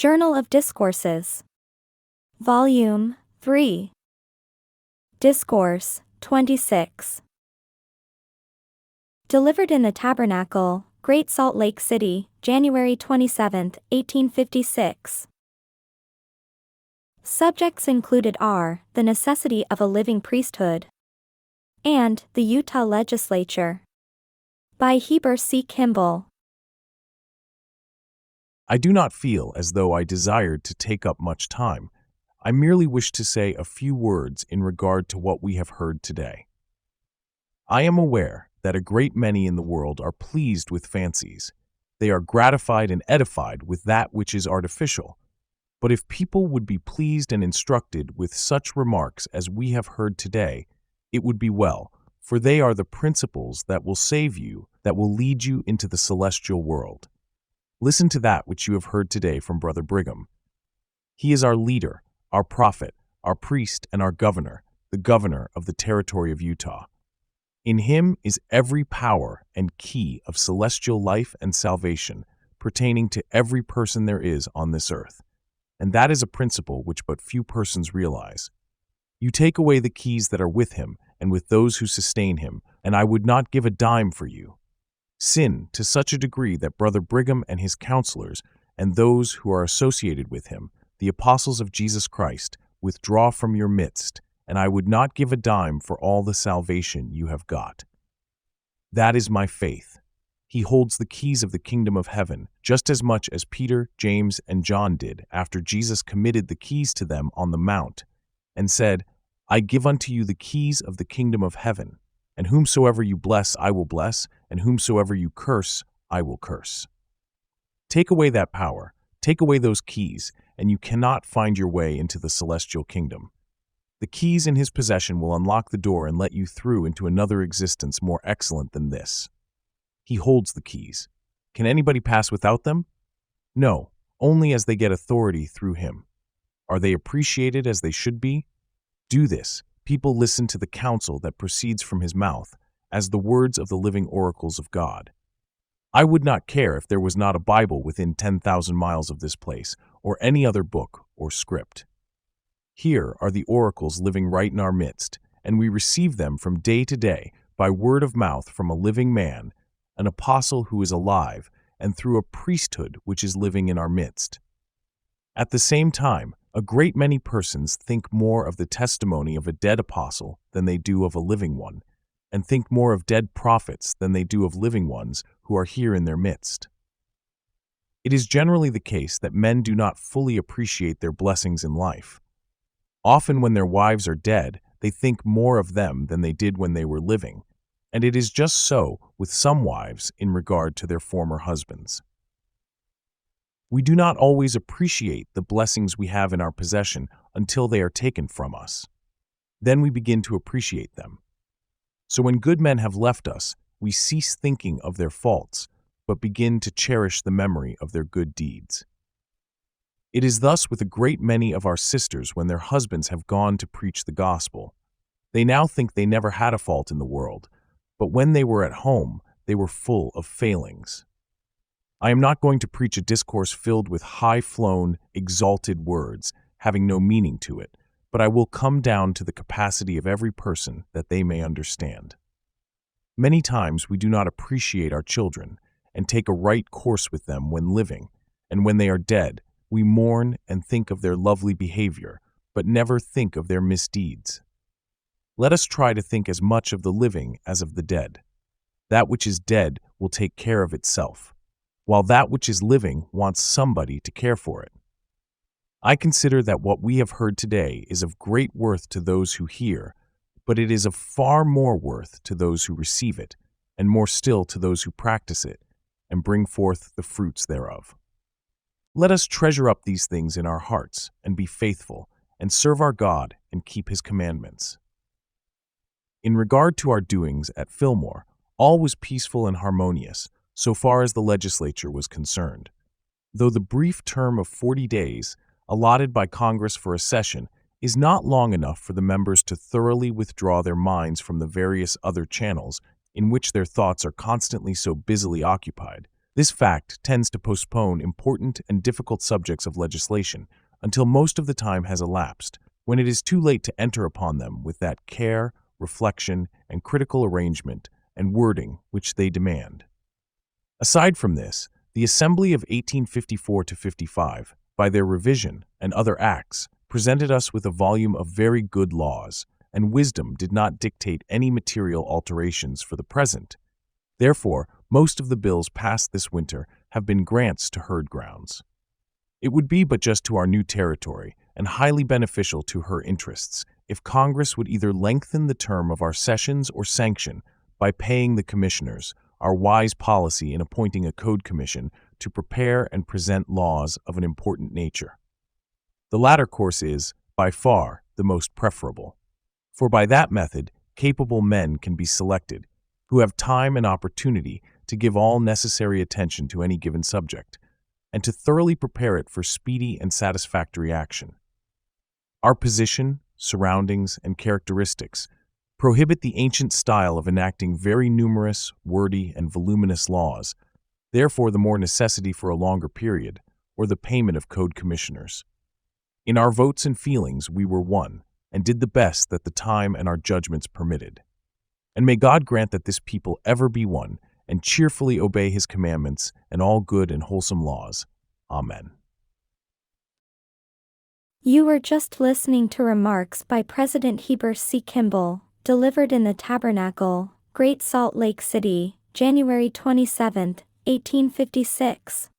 Journal of Discourses. Volume 3. Discourse 26. Delivered in the Tabernacle, Great Salt Lake City, January 27, 1856. Subjects included are the necessity of a living priesthood and the Utah Legislature. By Heber C. Kimball. I do not feel as though I desired to take up much time. I merely wish to say a few words in regard to what we have heard today. I am aware that a great many in the world are pleased with fancies. They are gratified and edified with that which is artificial. But if people would be pleased and instructed with such remarks as we have heard today, it would be well, for they are the principles that will save you, that will lead you into the celestial world. Listen to that which you have heard today from Brother Brigham. He is our leader, our prophet, our priest, and our governor, the governor of the territory of Utah. In him is every power and key of celestial life and salvation pertaining to every person there is on this earth. And that is a principle which but few persons realize. You take away the keys that are with him and with those who sustain him, and I would not give a dime for you. Sin to such a degree that Brother Brigham and his counselors and those who are associated with him, the apostles of Jesus Christ, withdraw from your midst, and I would not give a dime for all the salvation you have got. That is my faith. He holds the keys of the kingdom of heaven just as much as Peter, James, and John did after Jesus committed the keys to them on the mount and said, I give unto you the keys of the kingdom of heaven, and whomsoever you bless I will bless, and whomsoever you curse I will curse. Take away that power, take away those keys, and you cannot find your way into the celestial kingdom. The keys in his possession will unlock the door and let you through into another existence more excellent than this. He holds the keys. Can anybody pass without them? No, only as they get authority through him. Are they appreciated as they should be? Do this. People listen to the counsel that proceeds from his mouth as the words of the living oracles of God. I would not care if there was not a Bible within 10,000 miles of this place, or any other book or script. Here are the oracles living right in our midst, and we receive them from day to day by word of mouth from a living man, an apostle who is alive, and through a priesthood which is living in our midst. At the same time, a great many persons think more of the testimony of a dead apostle than they do of a living one, and think more of dead prophets than they do of living ones who are here in their midst. It is generally the case that men do not fully appreciate their blessings in life. Often when their wives are dead, they think more of them than they did when they were living, and it is just so with some wives in regard to their former husbands. We do not always appreciate the blessings we have in our possession until they are taken from us. Then we begin to appreciate them. So when good men have left us, we cease thinking of their faults, but begin to cherish the memory of their good deeds. It is thus with a great many of our sisters when their husbands have gone to preach the gospel. They now think they never had a fault in the world, but when they were at home, they were full of failings. I am not going to preach a discourse filled with high-flown, exalted words, having no meaning to it, but I will come down to the capacity of every person that they may understand. Many times we do not appreciate our children and take a right course with them when living, and when they are dead, we mourn and think of their lovely behavior, but never think of their misdeeds. Let us try to think as much of the living as of the dead. That which is dead will take care of itself, while that which is living wants somebody to care for it. I consider that what we have heard today is of great worth to those who hear, but it is of far more worth to those who receive it, and more still to those who practice it, and bring forth the fruits thereof. Let us treasure up these things in our hearts, and be faithful, and serve our God, and keep his commandments. In regard to our doings at Fillmore, all was peaceful and harmonious, so far as the legislature was concerned. Though the brief term of 40 days, allotted by Congress for a session, is not long enough for the members to thoroughly withdraw their minds from the various other channels in which their thoughts are constantly so busily occupied, This fact tends to postpone important and difficult subjects of legislation until most of the time has elapsed, when it is too late to enter upon them with that care, reflection, and critical arrangement and wording which they demand. Aside from this, the Assembly of 1854 to 55, by their revision and other acts, presented us with a volume of very good laws, and wisdom did not dictate any material alterations for the present. Therefore, most of the bills passed this winter have been grants to herd grounds. It would be but just to our new territory and highly beneficial to her interests if Congress would either lengthen the term of our sessions or sanction, by paying the commissioners, our wise policy in appointing a code commission to prepare and present laws of an important nature. The latter course is, by far, the most preferable, for by that method capable men can be selected, who have time and opportunity to give all necessary attention to any given subject, and to thoroughly prepare it for speedy and satisfactory action. Our position, surroundings, and characteristics prohibit the ancient style of enacting very numerous, wordy, and voluminous laws, therefore the more necessity for a longer period, or the payment of code commissioners. In our votes and feelings we were one, and did the best that the time and our judgments permitted. And may God grant that this people ever be one, and cheerfully obey his commandments and all good and wholesome laws. Amen. You were just listening to remarks by President Heber C. Kimball, delivered in the Tabernacle, Great Salt Lake City, January 27, 1856.